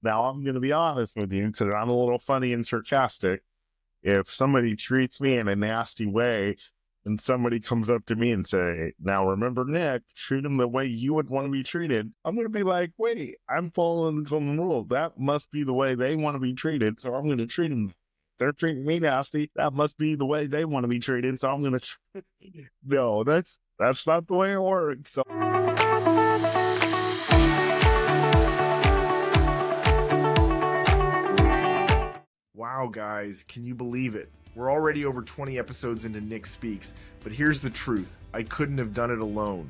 Now, I'm going to be honest with you because I'm a little funny and sarcastic. If somebody treats me in a nasty way and somebody comes up to me and say, now remember, Nick, treat them the way you would want to be treated, I'm going to be like, wait, I'm following the golden rule. That must be the way they want to be treated. So I'm going to treat them. They're treating me nasty. That must be the way they want to be treated. So I'm going to no, that's not the way it works. So wow, guys, can you believe it? We're already over 20 episodes into Nick Speaks, but here's the truth. I couldn't have done it alone.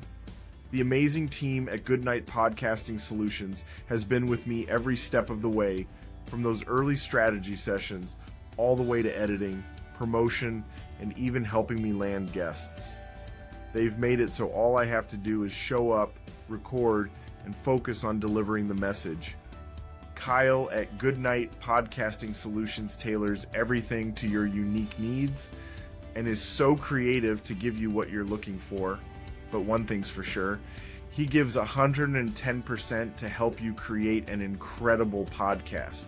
The amazing team at Goodnight Podcasting Solutions has been with me every step of the way, from those early strategy sessions all the way to editing, promotion, and even helping me land guests. They've made it so all I have to do is show up, record, and focus on delivering the message. Kyle at Goodnight Podcasting Solutions tailors everything to your unique needs and is so creative to give you what you're looking for. But one thing's for sure, he gives 110% to help you create an incredible podcast.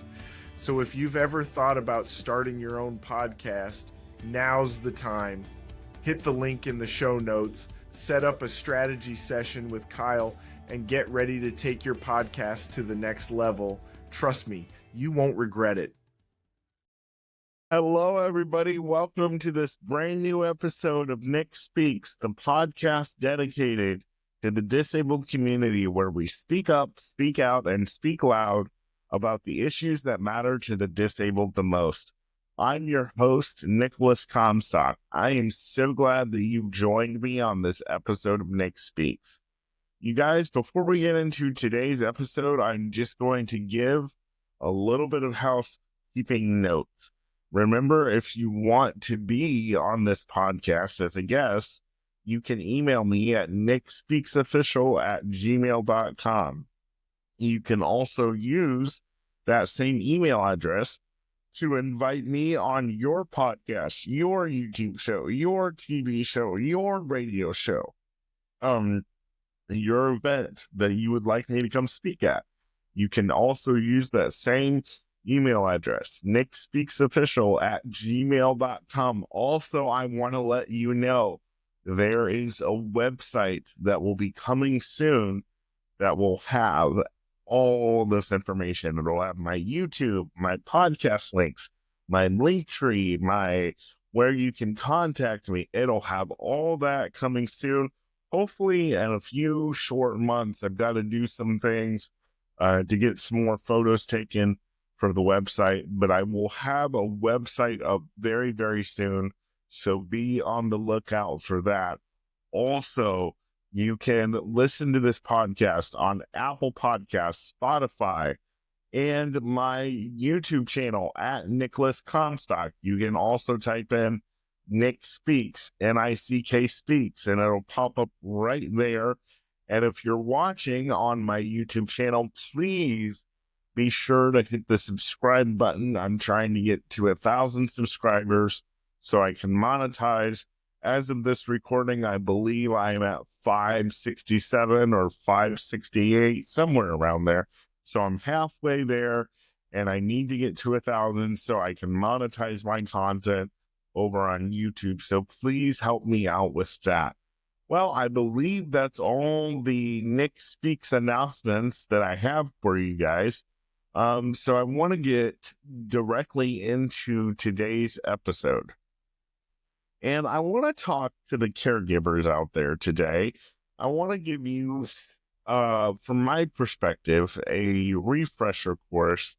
So if you've ever thought about starting your own podcast, now's the time. Hit the link in the show notes, set up a strategy session with Kyle, and get ready to take your podcast to the next level. Trust me, you won't regret it. hello, everybody. Welcome to this brand new episode of Nick Speaks, the podcast dedicated to the disabled community where we speak up, speak out, and speak loud about the issues that matter to the disabled the most. I'm your host, Nicholas Comstock. I am so glad that you joined me on this episode of Nick Speaks. You guys, before we get into today's episode, I'm just going to give a little bit of housekeeping notes. Remember, if you want to be on this podcast as a guest, you can email me at nickspeaksofficial@gmail.com. You can also use that same email address to invite me on your podcast, your YouTube show, your TV show, your radio show, your event that you would like me to come speak at. You can also use that same email address, nickspeaksofficial@gmail.com. Also, I want to let you know there is a website that will be coming soon that will have all this information. It'll have my YouTube, my podcast links, my LinkTree, my where you can contact me. It'll have all that coming soon. Hopefully in a few short months. I've got to do some things to get some more photos taken for the website, but I will have a website up very, very soon. So be on the lookout for that. Also, you can listen to this podcast on Apple Podcasts, Spotify, and my YouTube channel at Nicholas Comstock. You can also type in Nick Speaks, Nick Speaks, and it'll pop up right there. And if you're watching on my YouTube channel, please be sure to hit the subscribe button. I'm trying to get to 1,000 subscribers so I can monetize. As of this recording, I believe I'm at 567 or 568, somewhere around there. So I'm halfway there, and I need to get to 1,000 so I can monetize my content over on YouTube. So please help me out with that. Well, I believe that's all the Nick Speaks announcements that I have for you guys. So I want to get directly into today's episode. And I want to talk to the caregivers out there today. I want to give you, from my perspective, a refresher course.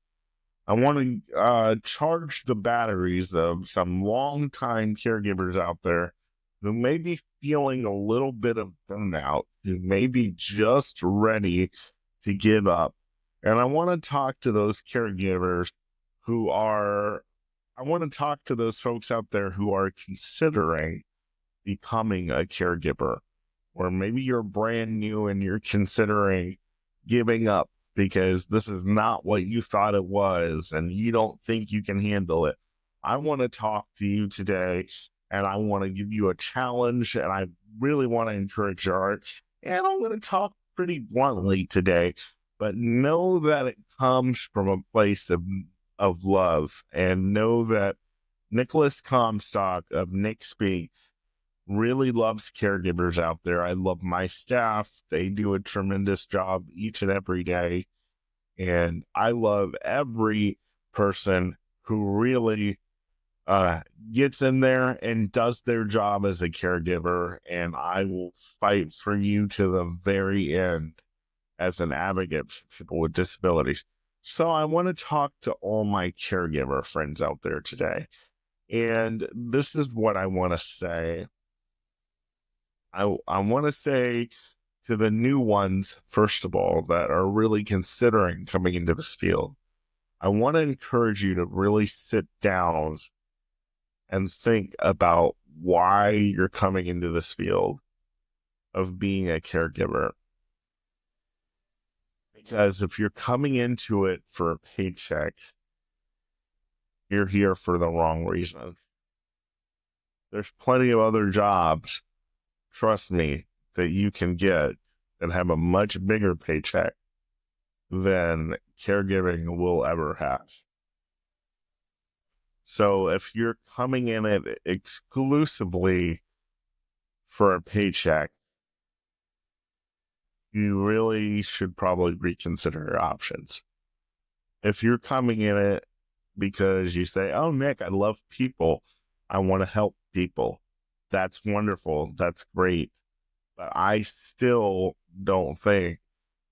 I want to charge the batteries of some longtime caregivers out there who may be feeling a little bit of burnout, who may be just ready to give up. And I want to talk to those caregivers I want to talk to those folks out there who are considering becoming a caregiver, or maybe you're brand new and you're considering giving up because this is not what you thought it was and you don't think you can handle it. I want to talk to you today, and I want to give you a challenge, and I really want to encourage your heart. And I'm going to talk pretty bluntly today. but know that it comes from a place of love, and know that Nicholas Comstock of Nick Speaks really loves caregivers out there. I love my staff. They do a tremendous job each and every day. And I love every person who really gets in there and does their job as a caregiver. And I will fight for you to the very end as an advocate for people with disabilities. So I want to talk to all my caregiver friends out there today. And this is what I want to say. I want to say to the new ones, first of all, that are really considering coming into this field, I want to encourage you to really sit down and think about why you're coming into this field of being a caregiver. Because if you're coming into it for a paycheck, you're here for the wrong reason. There's plenty of other jobs, trust me, that you can get and have a much bigger paycheck than caregiving will ever have. So if you're coming in it exclusively for a paycheck, you really should probably reconsider your options. If you're coming in it because you say, oh, Nick, I love people, I want to help people, that's wonderful, that's great. But I still don't think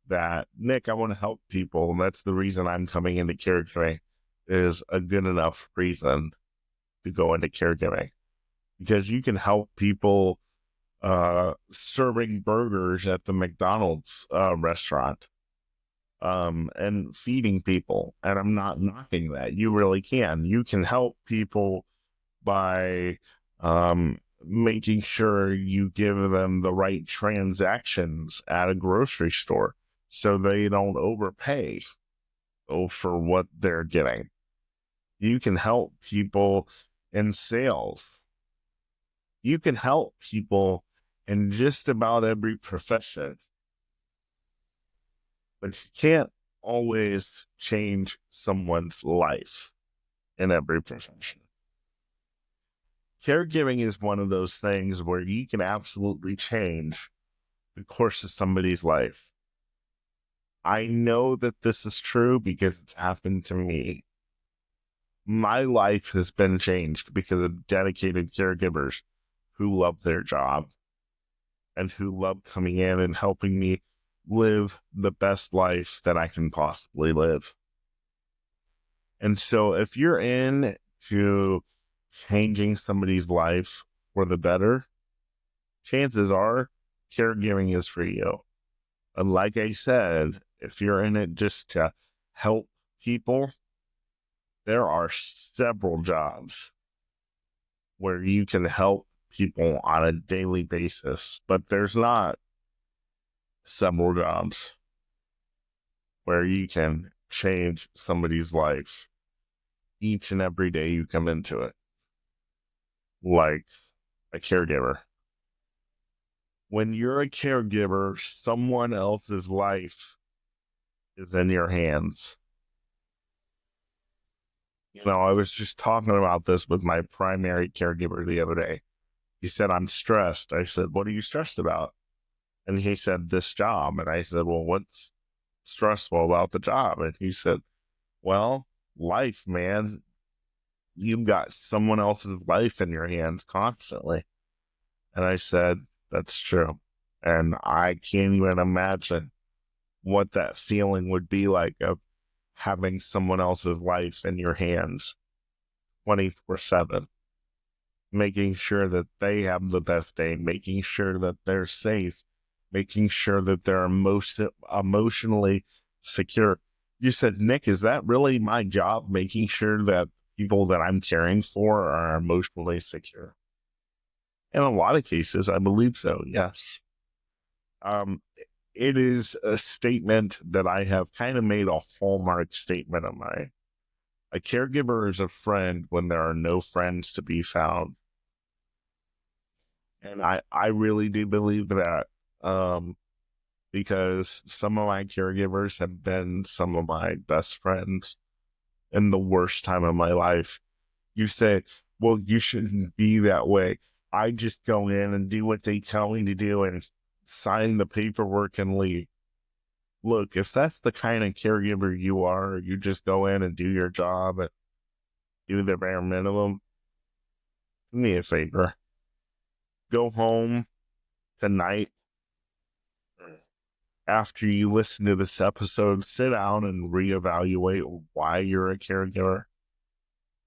that, Nick, I want to help people, and that's the reason I'm coming into caregiving, is a good enough reason to go into caregiving. Because you can help people serving burgers at the McDonald's restaurant and feeding people. And I'm not knocking that. You really can. You can help people by making sure you give them the right transactions at a grocery store so they don't overpay for what they're getting. You can help people in sales. You can help people in just about every profession, but you can't always change someone's life in every profession. Caregiving is one of those things where you can absolutely change the course of somebody's life. I know that this is true because it's happened to me. My life has been changed because of dedicated caregivers who love their job and who love coming in and helping me live the best life that I can possibly live. And so if you're into changing somebody's life for the better, chances are caregiving is for you. And like I said, if you're in it just to help people, there are several jobs where you can help people on a daily basis, but there's not several jobs where you can change somebody's life each and every day you come into it, like a caregiver. When you're a caregiver, someone else's life is in your hands. You know, I was just talking about this with my primary caregiver the other day. He said, I'm stressed. I said, what are you stressed about? And he said, this job. And I said, well, what's stressful about the job? And he said, well, life, man. You've got someone else's life in your hands constantly. And I said, that's true. And I can't even imagine what that feeling would be like of having someone else's life in your hands 24/7, making sure that they have the best day, making sure that they're safe, making sure that they're emotionally secure. You said, Nick, is that really my job, making sure that people that I'm caring for are emotionally secure? In a lot of cases, I believe so, yes. It is a statement that I have kind of made a hallmark statement of mine. A caregiver is a friend when there are no friends to be found. And I really do believe that, because some of my caregivers have been some of my best friends in the worst time of my life. You say, well, you shouldn't be that way. I just go in and do what they tell me to do and sign the paperwork and leave. Look, if that's the kind of caregiver you are, you just go in and do your job and do the bare minimum. Do me a favor. Go home tonight after you listen to this episode, sit down and reevaluate why you're a caregiver.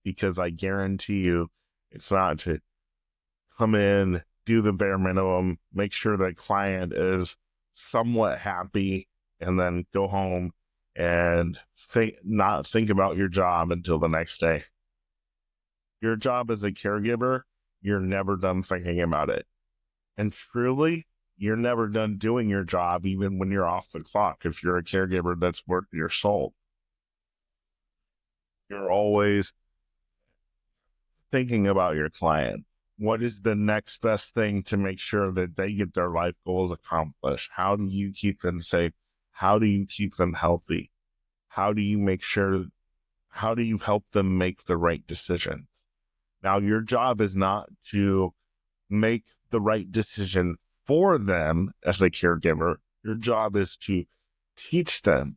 Because I guarantee you, it's not to come in, do the bare minimum, make sure the client is somewhat happy, and then go home and not think about your job until the next day. Your job as a caregiver, you're never done thinking about it. And truly, you're never done doing your job, even when you're off the clock. If you're a caregiver that's worth your soul, you're always thinking about your client. What is the next best thing to make sure that they get their life goals accomplished? How do you keep them safe? How do you keep them healthy? How do you help them make the right decision? Now, your job is not to make the right decision for them as a caregiver. Your job is to teach them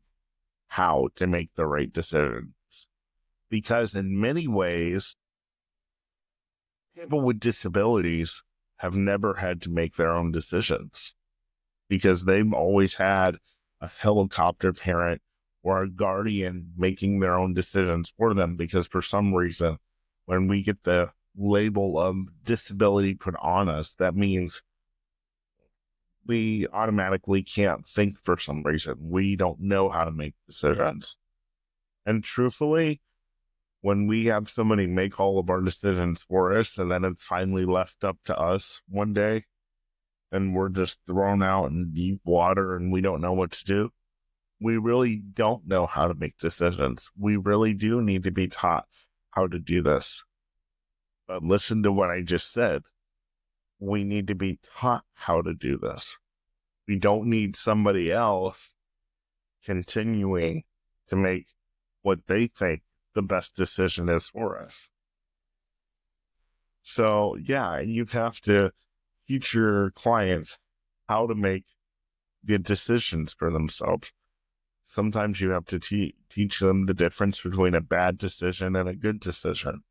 how to make the right decisions. Because in many ways, people with disabilities have never had to make their own decisions because they've always had a helicopter parent or a guardian making their own decisions for them, because for some reason, when we get the label of disability put on us, that means we automatically can't think for some reason. We don't know how to make decisions. And truthfully, when we have somebody make all of our decisions for us and then it's finally left up to us one day and we're just thrown out in deep water and we don't know what to do, we really don't know how to make decisions. We really do need to be taught how to do this. But listen to what I just said. We need to be taught how to do this. We don't need somebody else continuing to make what they think the best decision is for us. So yeah, you have to teach your clients how to make good decisions for themselves. Sometimes you have to teach them the difference between a bad decision and a good decision.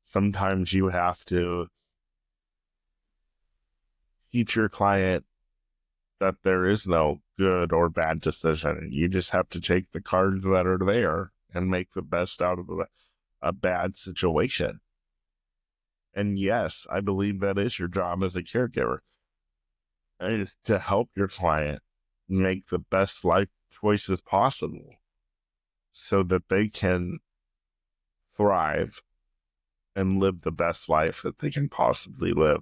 Sometimes you have to teach your client that there is no good or bad decision. You just have to take the cards that are there and make the best out of a bad situation. And yes, I believe that is your job as a caregiver, is to help your client make the best life choices possible so that they can thrive and live the best life that they can possibly live.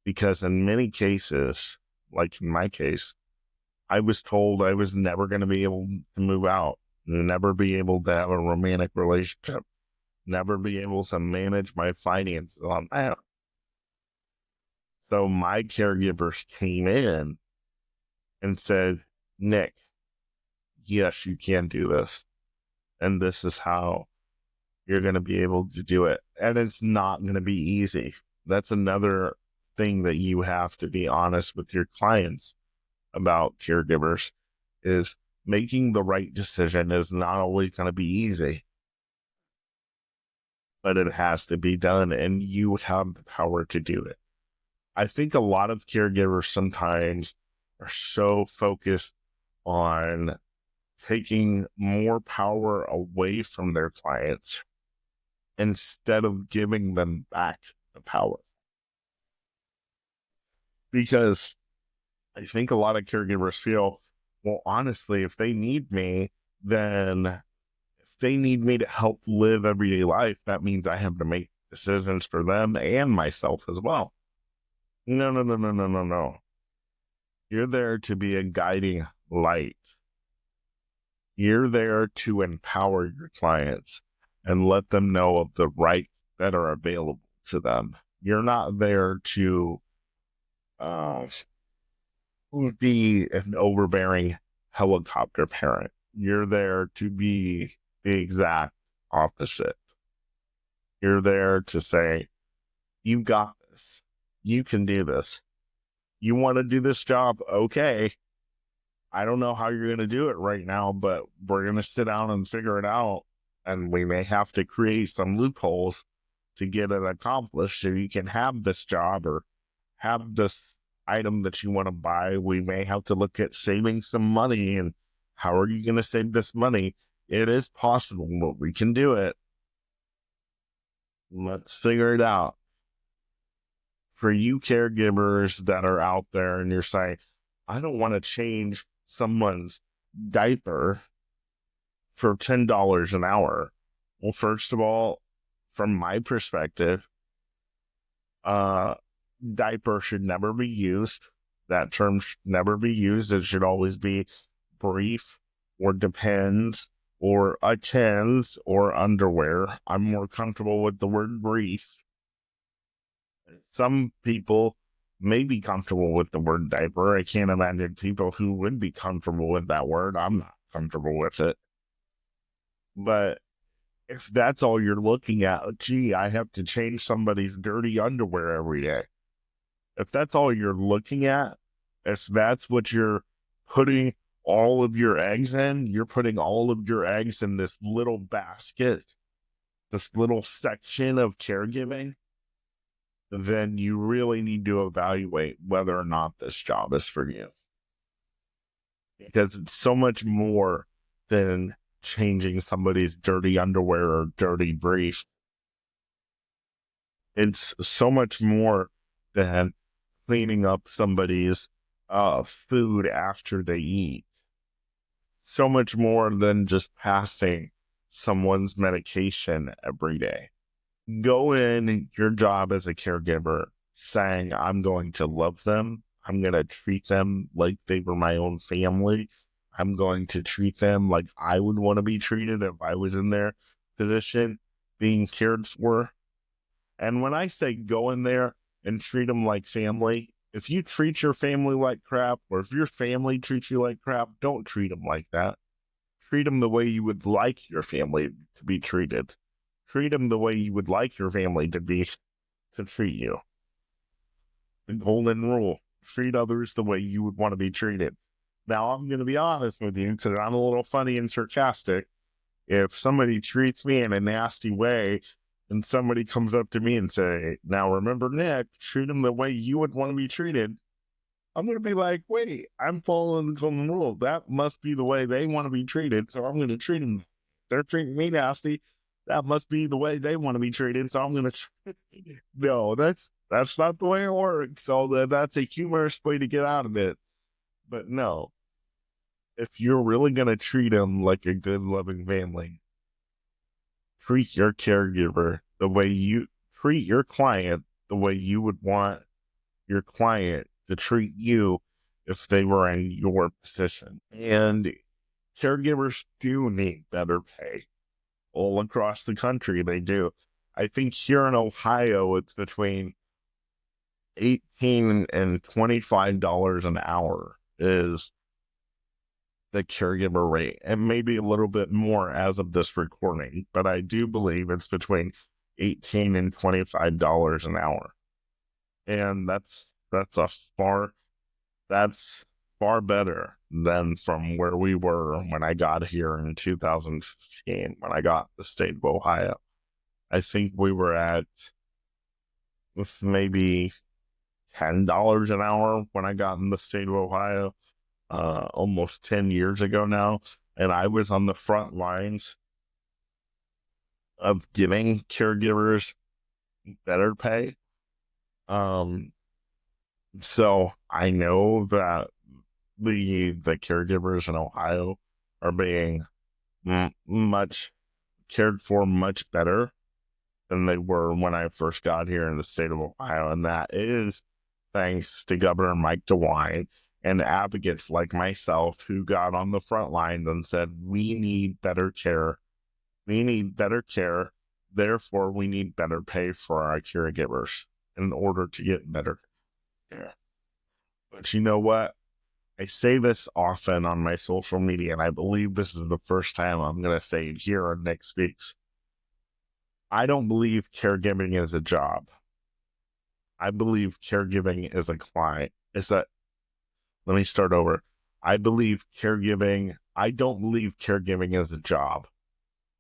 Because in many cases, like in my case, I was told I was never going to be able to move out, never be able to have a romantic relationship, never be able to manage my finances on my own. So my caregivers came in and said, Nick, yes, you can do this. And this is how you're going to be able to do it. And it's not going to be easy. That's another thing that you have to be honest with your clients about caregivers, is making the right decision is not always going to be easy, but it has to be done and you have the power to do it. I think a lot of caregivers sometimes are so focused on taking more power away from their clients instead of giving them back the power. Because I think a lot of caregivers feel, well, honestly, if they need me, then if they need me to help live everyday life, that means I have to make decisions for them and myself as well. No. You're there to be a guiding light. You're there to empower your clients and let them know of the rights that are available to them. You're not there to would be an overbearing helicopter parent. You're there to be the exact opposite. You're there to say, you got this. You can do this. You want to do this job? Okay. I don't know how you're going to do it right now, but we're going to sit down and figure it out. And we may have to create some loopholes to get it accomplished so you can have this job or have this item that you want to buy. We may have to look at saving some money, and how are you going to save this money? It is possible, but we can do it. Let's figure it out. For you caregivers that are out there and you're saying, I don't want to change someone's diaper for $10 an hour. Well, first of all, from my perspective, diaper should never be used. That term should never be used. It should always be brief or depends or attends or underwear. I'm more comfortable with the word brief. Some people may be comfortable with the word diaper. I can't imagine people who would be comfortable with that word. I'm not comfortable with it. But if that's all you're looking at, gee, I have to change somebody's dirty underwear every day. If that's all you're looking at, if that's what you're putting all of your eggs in, you're putting all of your eggs in this little basket, this little section of caregiving, then you really need to evaluate whether or not this job is for you. Because it's so much more than changing somebody's dirty underwear or dirty brief. It's so much more than cleaning up somebody's food after they eat. So much more than just passing someone's medication every day. Go in your job as a caregiver saying, I'm going to love them. I'm going to treat them like they were my own family. I'm going to treat them like I would want to be treated if I was in their position being cared for. And when I say go in there and treat them like family, if you treat your family like crap, or if your family treats you like crap, don't treat them like that. Treat them the way you would like your family to be treated. Treat them the way you would like your family to treat you. The golden rule: treat others the way you would want to be treated. Now, I'm going to be honest with you because I'm a little funny and sarcastic. If somebody treats me in a nasty way and somebody comes up to me and say, now remember, Nick, treat them the way you would want to be treated, I'm going to be like, wait, I'm following the golden rule. That must be the way they want to be treated, so I'm going to treat them. They're treating me nasty. That must be the way they want to be treated, so I'm going to No, that's not the way it works. So that's a humorous way to get out of it. But no, if you're really going to treat them like a good, loving family, treat your caregiver the way you treat your client the way you would want your client to treat you if they were in your position. And caregivers do need better pay. All across the country, they do. I think here in Ohio, it's between $18 and $25 an hour is the caregiver rate, and maybe a little bit more as of this recording, but I do believe it's between $18 and $25 an hour. And that's far better than from where we were when I got here in 2015, when I got the state of Ohio. I think we were at maybe $10 an hour when I got in the state of Ohio, almost 10 years ago now. And I was on the front lines of giving caregivers better pay. So I know that the caregivers in Ohio are being much cared for much better than they were when I first got here in the state of Ohio. And that is thanks to Governor Mike DeWine and advocates like myself who got on the front lines and said, we need better care. We need better care. Therefore, we need better pay for our caregivers in order to get better care. But you know what? I say this often on my social media, and I believe this is the first time I'm going to say it here on Next Speaks. I don't believe caregiving is a job. I believe caregiving is a client. Let me start over. I don't believe caregiving is a job.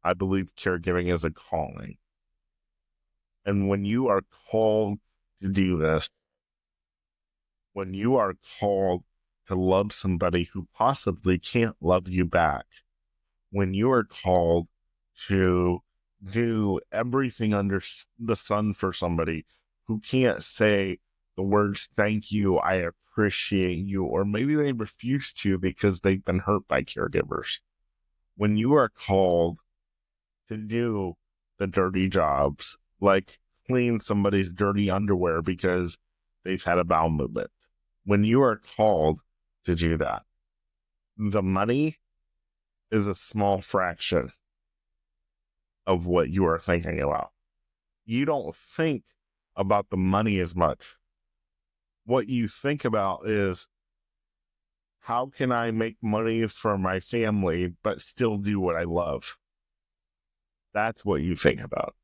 I believe caregiving is a calling. And when you are called to do this, when you are called to love somebody who possibly can't love you back, when you are called to do everything under the sun for somebody who can't say the words, thank you, I appreciate you, or maybe they refuse to because they've been hurt by caregivers. When you are called to do the dirty jobs, like clean somebody's dirty underwear because they've had a bowel movement, when you are called to do that, the money is a small fraction of what you are thinking about. You don't think about the money as much. What you think about is, how can I make money for my family but still do what I love? That's what you think about.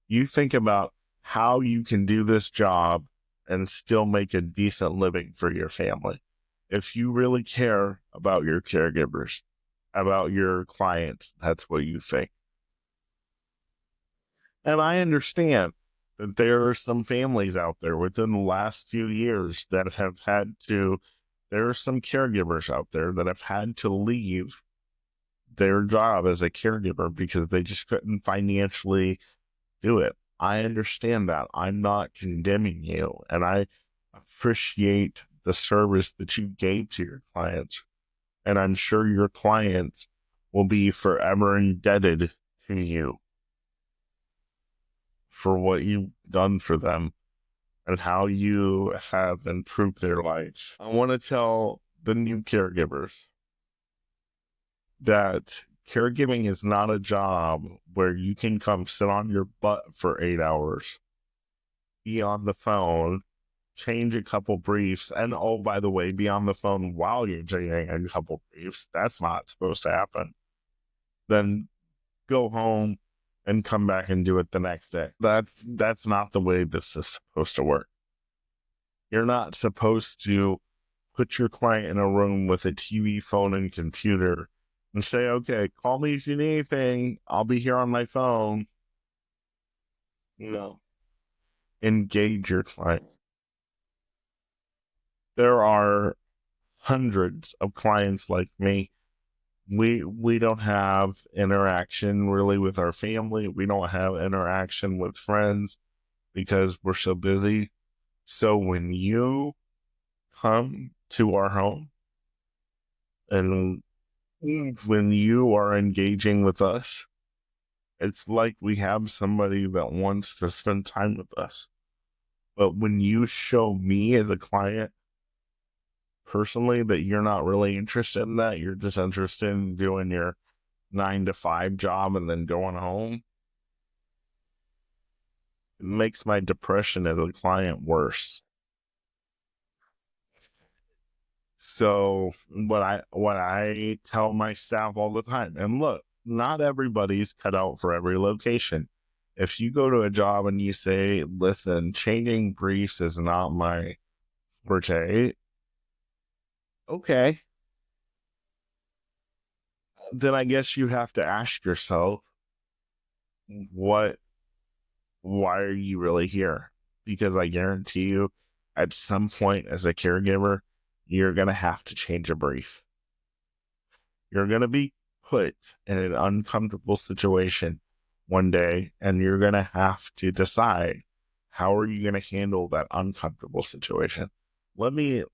You think about how you can do this job and still make a decent living for your family. If you really care about your caregivers, about your clients, that's what you think. And I understand that there are some families out there within the last few years that have had to, there are some caregivers out there that have had to leave their job as a caregiver because they just couldn't financially do it. I understand that. I'm not condemning you, and I appreciate the service that you gave to your clients. And I'm sure your clients will be forever indebted to you for what you've done for them and how you have improved their lives. I want to tell the new caregivers that caregiving is not a job where you can come sit on your butt for 8 hours, be on the phone, change a couple briefs, and oh, by the way, be on the phone while you're changing a couple briefs. That's not supposed to happen. Then go home and come back and do it the next day. That's not the way this is supposed to work. You're not supposed to put your client in a room with a TV, phone, and computer and say, okay, call me if you need anything. I'll be here on my phone. Engage your client. There are hundreds of clients like me. We don't have interaction really with our family. We don't have interaction with friends because we're so busy. So when you come to our home and when you are engaging with us, it's like we have somebody that wants to spend time with us. But when you show me as a client personally that you're not really interested in that, you're just interested in doing your 9 to 5 job and then going home, it makes my depression as a client worse. So what I tell my staff all the time, and look, not everybody's cut out for every location. If you go to a job and you say, listen, changing briefs is not my forte, okay, then I guess you have to ask yourself, why are you really here? Because I guarantee you, at some point as a caregiver, you're going to have to change a brief. You're going to be put in an uncomfortable situation one day, and you're going to have to decide, how are you going to handle that uncomfortable situation? Let me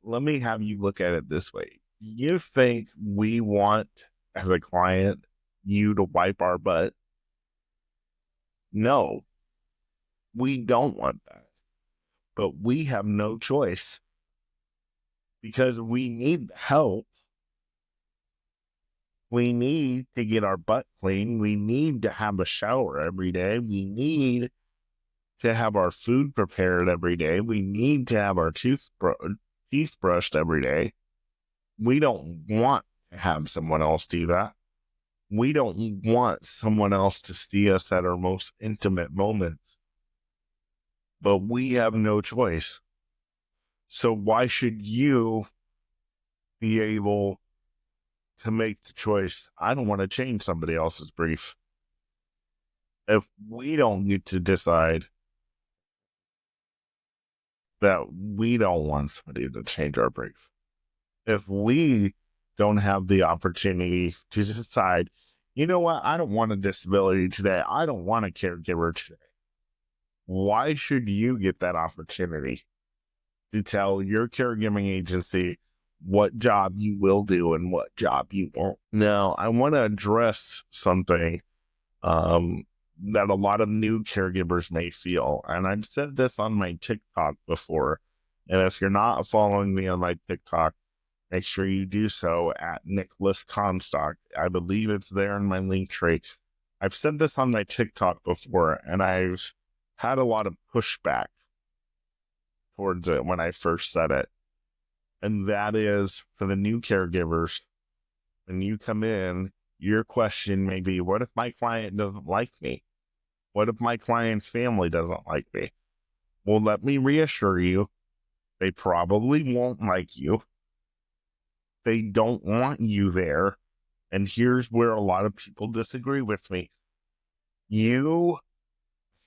have you look at it this way. You think we want, as a client, you to wipe our butt? No, we don't want that. But we have no choice because we need help. We need to get our butt clean. We need to have a shower every day. We need to have our food prepared every day. We need to have our teeth brushed every day. We don't want to have someone else do that. We don't want someone else to see us at our most intimate moments, but we have no choice. So why should you be able to make the choice? I don't want to change somebody else's brief. If we don't get to decide that we don't want somebody to change our brief, if we don't have the opportunity to decide, you know what, I don't want a disability today, I don't want a caregiver today, why should you get that opportunity to tell your caregiving agency what job you will do and what job you won't? Now, I want to address something that a lot of new caregivers may feel. And I've said this on my TikTok before. And if you're not following me on my TikTok, make sure you do so at Nicholas Comstock. I believe it's there in my LinkTree. I've said this on my TikTok before, and I've had a lot of pushback towards it when I first said it. And that is for the new caregivers, when you come in, your question may be, what if my client doesn't like me? What if my client's family doesn't like me? Well, let me reassure you, they probably won't like you. They don't want you there. And here's where a lot of people disagree with me. You,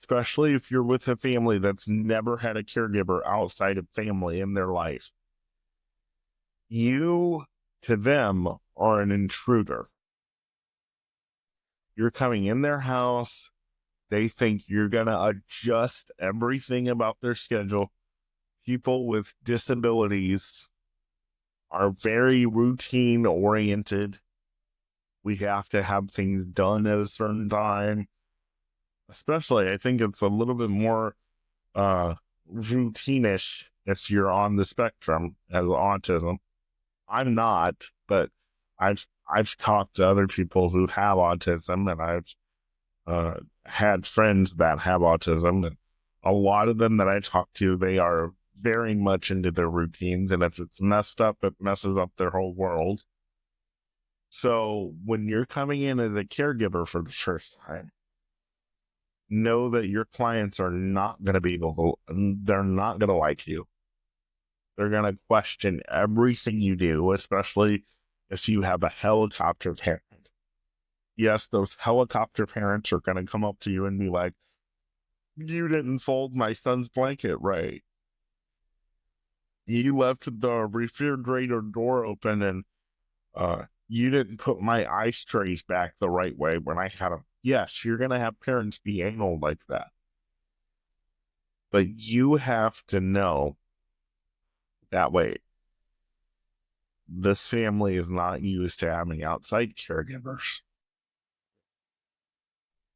especially if you're with a family that's never had a caregiver outside of family in their life, you, to them, are an intruder. You're coming in their house. They think you're going to adjust everything about their schedule. People with disabilities are very routine oriented. We have to have things done at a certain time. Especially, I think it's a little bit more routinish if you're on the spectrum as autism. I'm not, but I've talked to other people who have autism, and I've had friends that have autism, and a lot of them that I talk to, they are very much into their routines, and if it's messed up, it messes up their whole world. So when you're coming in as a caregiver for the first time, know that your clients are not going to be able to, they're not going to like you. They're going to question everything you do, especially if you have a helicopter parent. Yes, those helicopter parents are going to come up to you and be like, you didn't fold my son's blanket right. You left the refrigerator door open, and you didn't put my ice trays back the right way when I had them. Yes, you're going to have parents be anal like that. But you have to know that way. This family is not used to having outside caregivers.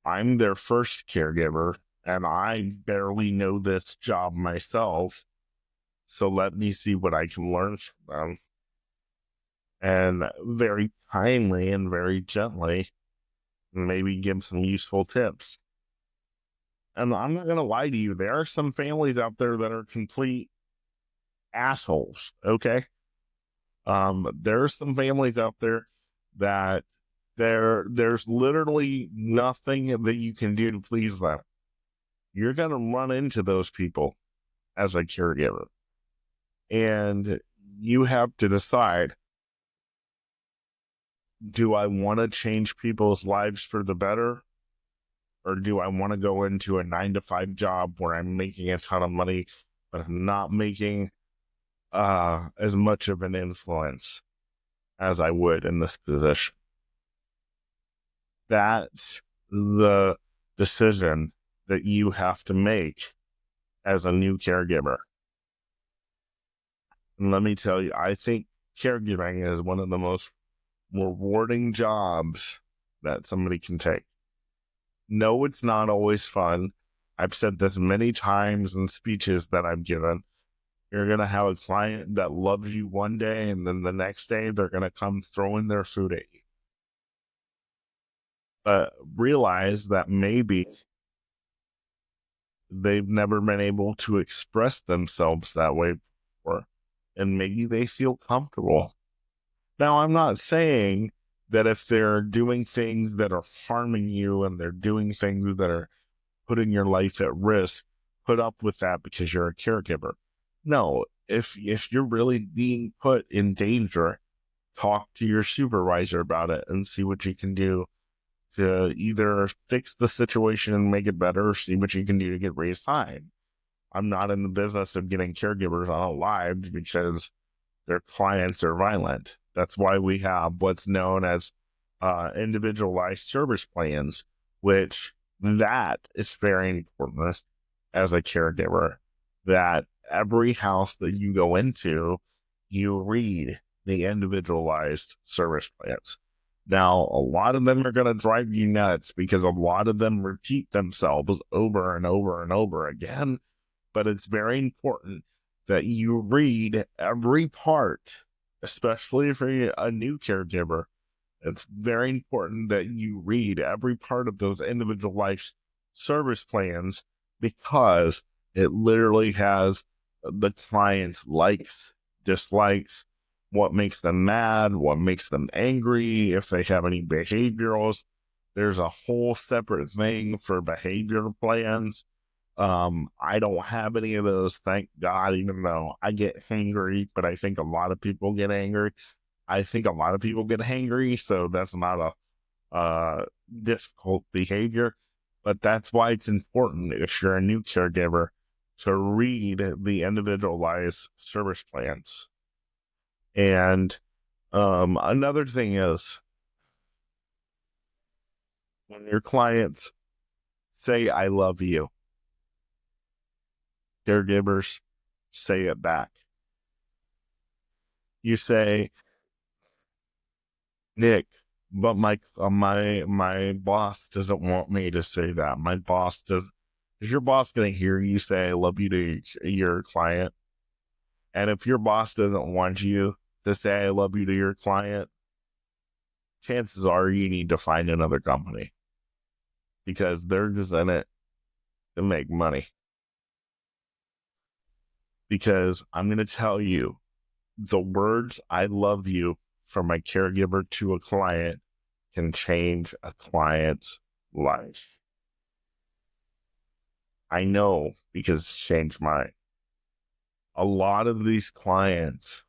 I'm their first caregiver, and I barely know this job myself. So let me see what I can learn from them. And very kindly and very gently, maybe give some useful tips. And I'm not going to lie to you. There are some families out there that are complete assholes. Okay. There are some families out there that there's literally nothing that you can do to please them. You're going to run into those people as a caregiver. And you have to decide, do I want to change people's lives for the better? Or do I want to go into a 9-to-5 job where I'm making a ton of money, but I'm not making as much of an influence as I would in this position? That's the decision that you have to make as a new caregiver. And let me tell you, I think caregiving is one of the most rewarding jobs that somebody can take. No, it's not always fun. I've said this many times in speeches that I've given. You're going to have a client that loves you one day, and then the next day they're going to come throwing their food at you. But realize that maybe they've never been able to express themselves that way before, and maybe they feel comfortable Now, I'm not saying that if they're doing things that are harming you and they're doing things that are putting your life at risk, put up with that because you're a caregiver. No, if you're really being put in danger, talk to your supervisor about it and see what you can do to either fix the situation and make it better, or see what you can do to get reassigned. I'm not in the business of getting caregivers unalived because their clients are violent. That's why we have what's known as individualized service plans, which that is very important as a caregiver, that every house that you go into, you read the individualized service plans. Now, a lot of them are going to drive you nuts because a lot of them repeat themselves over and over and over again. But it's very important that you read every part, especially if you're a new caregiver. It's very important that you read every part of those individualized service plans because it literally has the client's likes, dislikes, what makes them mad, what makes them angry, if they have any behaviorals. There's a whole separate thing for behavior plans. I don't have any of those, thank God, even though I get angry, but I think a lot of people get angry. I think a lot of people get hangry, so that's not a difficult behavior. But that's why it's important if you're a new caregiver to read the individualized service plans. And another thing is when your clients say, I love you, caregivers say it back. You say, Nick, but my boss doesn't want me to say that. My boss does. Is your boss going to hear you say I love you to your client? And if your boss doesn't want you to say I love you to your client, chances are you need to find another company because they're just in it to make money. Because I'm going to tell you, the words I love you from my caregiver to a client can change a client's life. I know because it's changed mine. A lot of these clients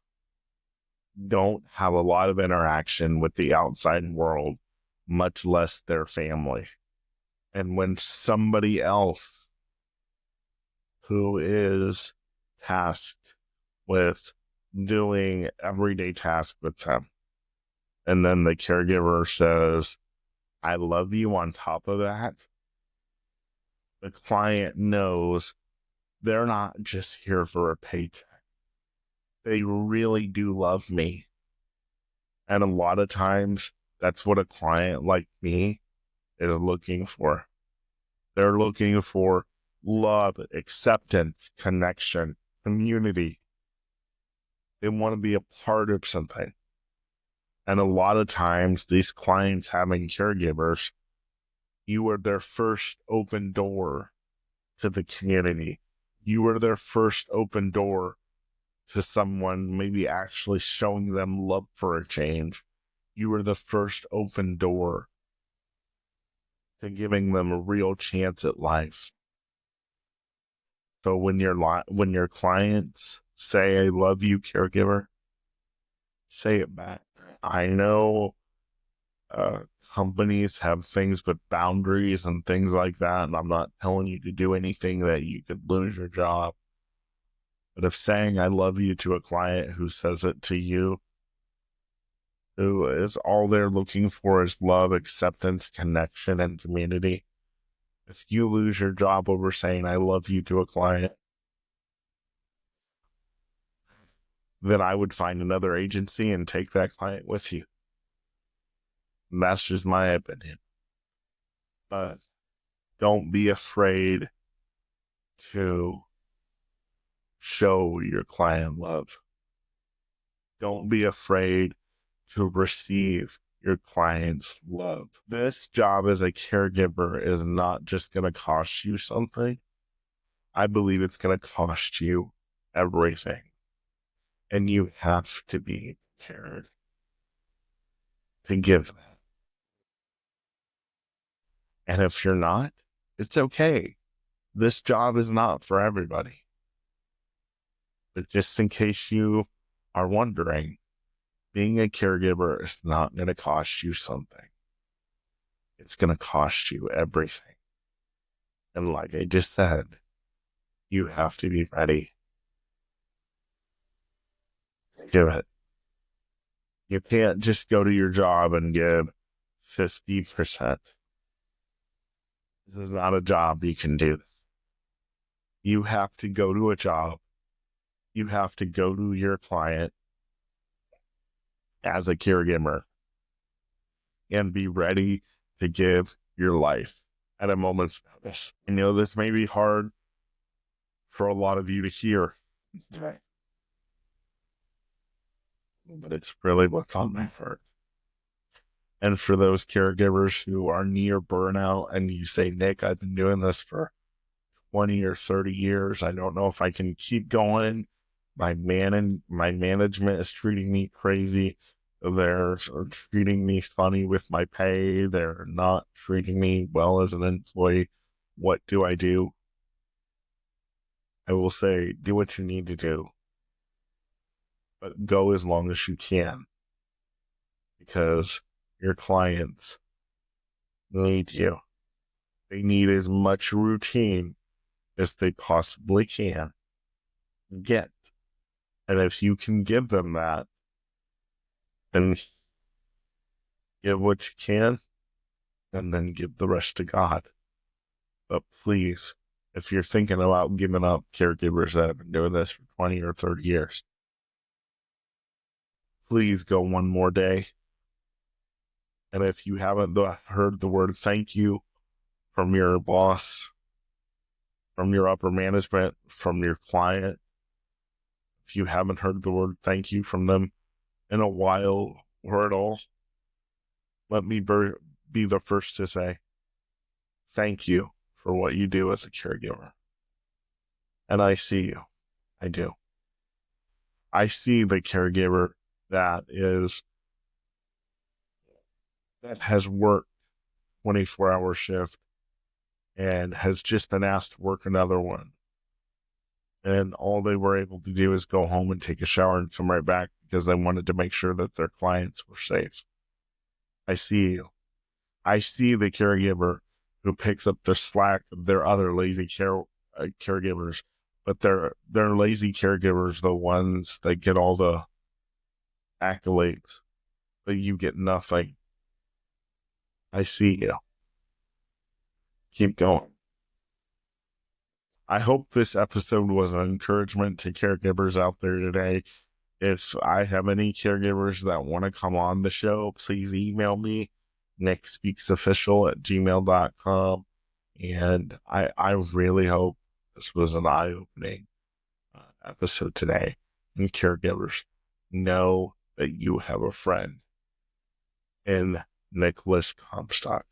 don't have a lot of interaction with the outside world, much less their family. And when somebody else who is tasked with doing everyday tasks with them, and then the caregiver says, I love you on top of that, the client knows they're not just here for a paycheck. They really do love me. And a lot of times, that's what a client like me is looking for. They're looking for love, acceptance, connection, community. They want to be a part of something. And a lot of times, these clients having caregivers, you are their first open door to the community. You are their first open door to someone maybe actually showing them love for a change. You are the first open door to giving them a real chance at life. So when your clients say, I love you, caregiver, say it back. I know companies have things with boundaries and things like that, and I'm not telling you to do anything that you could lose your job. But if saying I love you to a client who says it to you, who is all they're looking for is love, acceptance, connection, and community, if you lose your job over saying I love you to a client, then I would find another agency and take that client with you. And that's just my opinion. But don't be afraid to show your client love. Don't be afraid to receive your client's love. This job as a caregiver is not just going to cost you something. I believe it's going to cost you everything. And you have to be prepared. to give that. And if you're not, it's okay. This job is not for everybody. But just in case you are wondering, being a caregiver is not going to cost you something. It's going to cost you everything. And like I just said, you have to be ready. Give it. You can't just go to your job and give 50%. This is not a job you can do. You have to go to a job. You have to go to your client as a caregiver and be ready to give your life at a moment's notice. I know this may be hard for a lot of you to hear today, but it's really what's on my heart. And for those caregivers who are near burnout and you say, Nick, I've been doing this for 20 or 30 years. I don't know if I can keep going. My management is treating me crazy. They're treating me funny with my pay. They're not treating me well as an employee. What do I do? I will say, do what you need to do, but go as long as you can, because your clients need you. They need as much routine as they possibly can get. And if you can give them that, then give what you can, and then give the rest to God. But please, if you're thinking about giving up, caregivers that have been doing this for 20 or 30 years, please go one more day. And if you haven't heard the word thank you from your boss, from your upper management, from your client, if you haven't heard the word thank you from them in a while or at all, let me be the first to say thank you for what you do as a caregiver. And I see you. I do. I see the caregiver that has worked 24-hour shift and has just been asked to work another one. And all they were able to do is go home and take a shower and come right back because they wanted to make sure that their clients were safe. I see you. I see the caregiver who picks up the slack of their other lazy caregivers, but they're lazy caregivers, the ones that get all the accolades, but you get nothing. I see you. Keep going. I hope this episode was an encouragement to caregivers out there today. If I have any caregivers that want to come on the show, please email me, nickspeaksofficial@gmail.com. And I really hope this was an eye-opening episode today. And caregivers, know that you have a friend in Nicholas Comstock.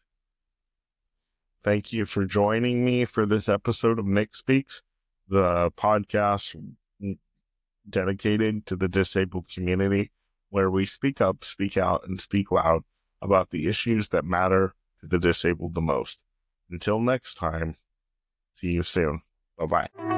Thank you for joining me for this episode of Nick Speaks, the podcast dedicated to the disabled community, where we speak up, speak out, and speak loud about the issues that matter to the disabled the most. Until next time, see you soon. Bye-bye.